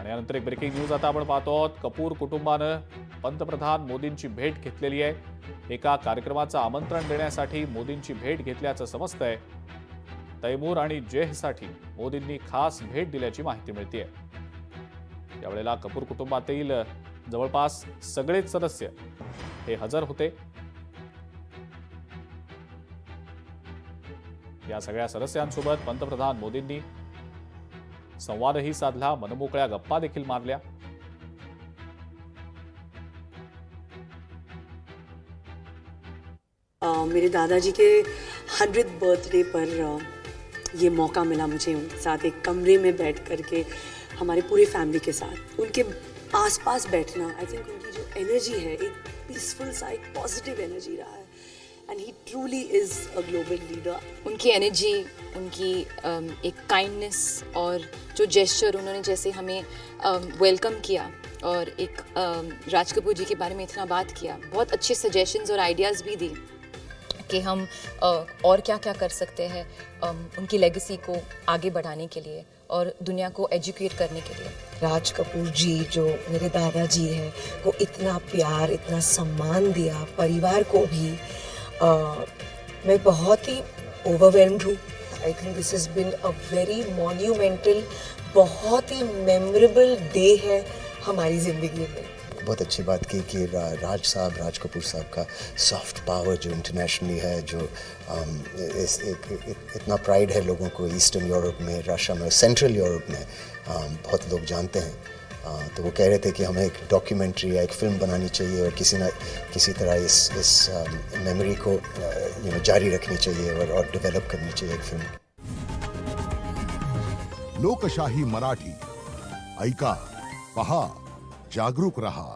आणि यानंतर एक ब्रेकिंग न्यूज आता आपण पाहतो आहोत. कपूर कुटुंबानं पंतप्रधान मोदींची भेट घेतलेली आहे. एका कार्यक्रमाचं आमंत्रण देण्यासाठी मोदींची भेट घेतल्याचं समजतंय. तैमूर आणि जेहसाठी मोदींनी खास भेट दिल्याची माहिती मिळतेय. यावेळेला कपूर कुटुंबातील जवळपास सगळेच सदस्य हे हजर होते. या सगळ्या सदस्यांसोबत पंतप्रधान मोदींनी संवादही साधला, मनमोकळ्या गप्पा देखील मारल्या. मेरे दादाजी के 100th बर्थडे पर ये मौका मिला मुझे उनके साथ एक कमरे में बैठ करके हमारी पूरी फैमिली के साथ उनके आसपास बैठना. आई थिंक उनकी जो एनर्जी है एक पीसफुल सा एक पॉजिटिव एनर्जी रहा है and he truly is a global leader. उनकी एनर्जी, उनकी एक काइंडनेस और जो जेस्चर उन्होंने जैसे हमें वेलकम किया और एक राज कपूर जी के बारे में इतना बात किया, बहुत अच्छे सजेशंस और आइडियाज़ भी दी कि हम और क्या क्या कर सकते हैं उनकी लेगेसी को आगे बढ़ाने के लिए और दुनिया को एजुकेट करने के लिए. राज कपूर जी जो मेरे दादाजी हैं वो इतना प्यार, इतना सम्मान दिया परिवार को भी. मैं बहुत ही ओवरवेल्म्ड हूँ. I think this has been a very monumental, बहुत ही मेमोरेबल डे है हमारी ज़िंदगी में. बहुत अच्छी बात की कि राज कपूर साहब का सॉफ्ट पावर जो इंटरनेशनली है, जो इतना प्राइड है लोगों को ईस्टर्न यूरोप में, रशिया में, सेंट्रल यूरोप में बहुत लोग जानते हैं. तो वो कह रहे थे कि हमें एक डॉक्यूमेंट्री या एक फिल्म बनानी चाहिए और किसी तरह इस मेमोरी को जारी रखनी चाहिए और डेवलप करनी चाहिए एक फिल्म. लोकशाही मराठी ऐका, पहा, जागरूक रहा.